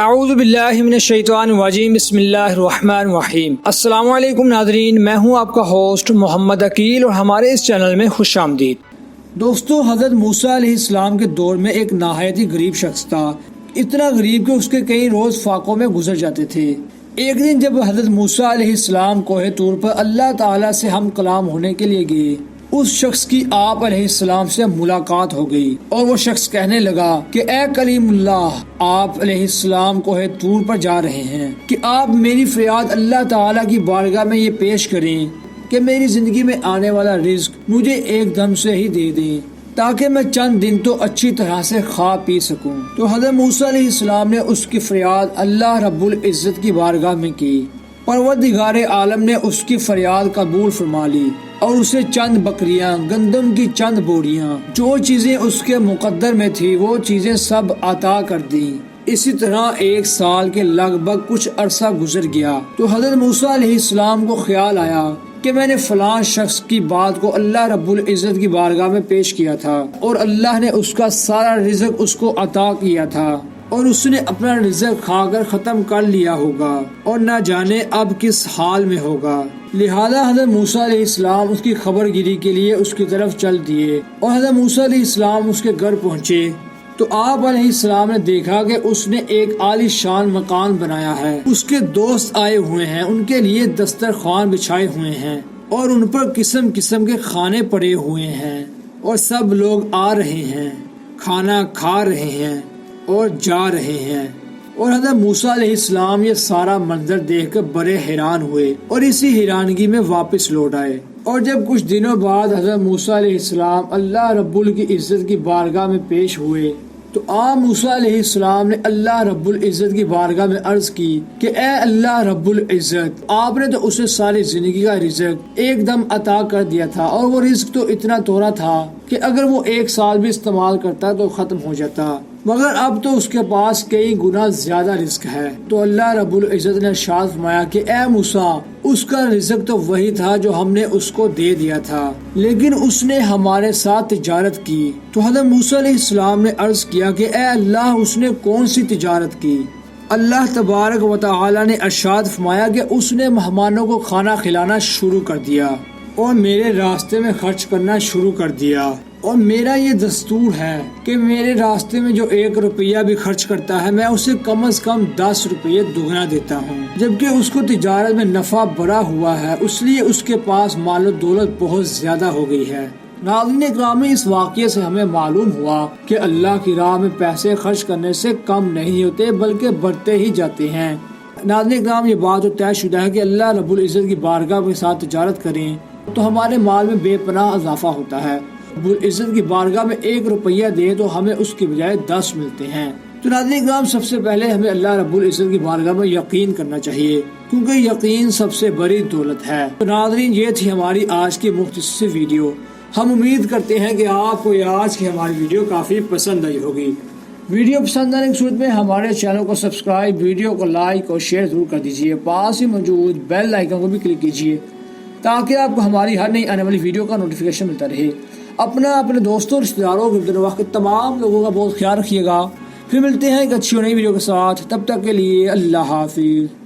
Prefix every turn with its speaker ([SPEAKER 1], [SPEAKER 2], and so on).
[SPEAKER 1] اعوذ باللہ من الشیطان الرجیم بسم اللہ الرحمن الرحیم۔ السلام علیکم ناظرین، میں ہوں آپ کا ہوسٹ محمد عقیل اور ہمارے اس چینل میں خوش آمدید۔ دوستو، حضرت موسیٰ علیہ السلام کے دور میں ایک نہایت ہی غریب شخص تھا، اتنا غریب کہ اس کے کئی روز فاقوں میں گزر جاتے تھے۔ ایک دن جب حضرت موسیٰ علیہ السلام کوہ طور پر اللہ تعالیٰ سے ہم کلام ہونے کے لیے گئے، اس شخص کی آپ علیہ السلام سے ملاقات ہو گئی اور وہ شخص کہنے لگا کہ اے کلیم اللہ، آپ علیہ السلام کوہ طور پر جا رہے ہیں کہ آپ میری فریاد اللہ تعالیٰ کی بارگاہ میں یہ پیش کریں کہ میری زندگی میں آنے والا رزق مجھے ایک دم سے ہی دے دیں تاکہ میں چند دن تو اچھی طرح سے کھا پی سکوں۔ تو حضرت موسیٰ علیہ السلام نے اس کی فریاد اللہ رب العزت کی بارگاہ میں کی۔ پروردگار عالم نے اس کی فریاد قبول فرما لی اور اسے چند بکریاں، گندم کی چند بوریاں، جو چیزیں اس کے مقدر میں تھی وہ چیزیں سب عطا کر دیں۔ اسی طرح ایک سال کے لگ بھگ کچھ عرصہ گزر گیا تو حضرت موسیٰ علیہ السلام کو خیال آیا کہ میں نے فلاں شخص کی بات کو اللہ رب العزت کی بارگاہ میں پیش کیا تھا اور اللہ نے اس کا سارا رزق اس کو عطا کیا تھا اور اس نے اپنا رزق کھا کر ختم کر لیا ہوگا اور نہ جانے اب کس حال میں ہوگا۔ لہذا حضرت موسیٰ علیہ السلام اس کی خبر گیری کے لیے اس کی طرف چل دیے اور حضرت موسیٰ علیہ السلام اس کے گھر پہنچے تو آپ علیہ السلام نے دیکھا کہ اس نے ایک عالی شان مکان بنایا ہے، اس کے دوست آئے ہوئے ہیں، ان کے لیے دسترخوان بچھائے ہوئے ہیں اور ان پر قسم قسم کے کھانے پڑے ہوئے ہیں اور سب لوگ آ رہے ہیں، کھانا کھا رہے ہیں اور جا رہے ہیں۔ اور حضرت موسیٰ علیہ السلام یہ سارا منظر دیکھ کر بڑے حیران ہوئے اور اسی حیرانگی میں واپس لوٹ آئے۔ اور جب کچھ دنوں بعد حضرت موسیٰ علیہ السلام اللہ رب العزت کی بارگاہ میں پیش ہوئے تو آپ موسیٰ علیہ السلام نے اللہ رب العزت کی بارگاہ میں عرض کی کہ اے اللہ رب العزت، آپ نے تو اسے ساری زندگی کا رزق ایک دم عطا کر دیا تھا اور وہ رزق تو اتنا تھوڑا تھا کہ اگر وہ ایک سال بھی استعمال کرتا تو ختم ہو جاتا، مگر اب تو اس کے پاس کئی گنا زیادہ رزق ہے۔ تو اللہ رب العزت نے ارشاد فرمایا کہ اے موسیٰ، اس کا رزق تو وہی تھا جو ہم نے اس کو دے دیا تھا، لیکن اس نے ہمارے ساتھ تجارت کی۔ تو حضرت موسیٰ علیہ السلام نے عرض کیا کہ اے اللہ، اس نے کون سی تجارت کی؟ اللہ تبارک و تعالی نے ارشاد فرمایا کہ اس نے مہمانوں کو کھانا کھلانا شروع کر دیا اور میرے راستے میں خرچ کرنا شروع کر دیا، اور میرا یہ دستور ہے کہ میرے راستے میں جو 1 روپیہ بھی خرچ کرتا ہے میں اسے کم از کم 10 روپیے دگنا دیتا ہوں، جبکہ اس کو تجارت میں نفع بڑا ہوا ہے، اس لیے اس کے پاس مال و دولت بہت زیادہ ہو گئی ہے۔ ناظرین اکرامی، اس واقعے سے ہمیں معلوم ہوا کہ اللہ کی راہ میں پیسے خرچ کرنے سے کم نہیں ہوتے بلکہ بڑھتے ہی جاتے ہیں۔ ناظرین اکرام، یہ بات تو طے شدہ ہے کہ اللہ رب العزت کی بارگاہ کے ساتھ تجارت کریں تو ہمارے مال میں بے پناہ اضافہ ہوتا ہے۔ رب العزت کی بارگاہ میں 1 روپیہ دیں تو ہمیں اس کی بجائے 10 ملتے ہیں۔ تو ناظرین اکرام، سب سے پہلے ہمیں اللہ رب العزت کی بارگاہ میں یقین کرنا چاہیے، کیونکہ یقین سب سے بڑی دولت ہے۔ تو ناظرین، یہ تھی ہماری آج کی مختصر ویڈیو۔ ہم امید کرتے ہیں کہ آپ کو آج کی ہماری ویڈیو کافی پسند آئی ہوگی۔ ویڈیو پسند آنے کی صورت میں ہمارے چینل کو سبسکرائب، ویڈیو کو لائک اور شیئر ضرور کر دیجیے۔ پاس ہی موجود بیل آئیکن کو بھی کلک کیجیے تاکہ آپ کو ہماری ہر نئی آنے والی ویڈیو کا نوٹیفیکیشن ملتا رہے۔ اپنے دوستوں، رشتہ داروں، کے تمام لوگوں کا بہت خیال رکھیے گا۔ پھر ملتے ہیں ایک اچھی اور نئی ویڈیو کے ساتھ، تب تک کے لیے اللہ حافظ۔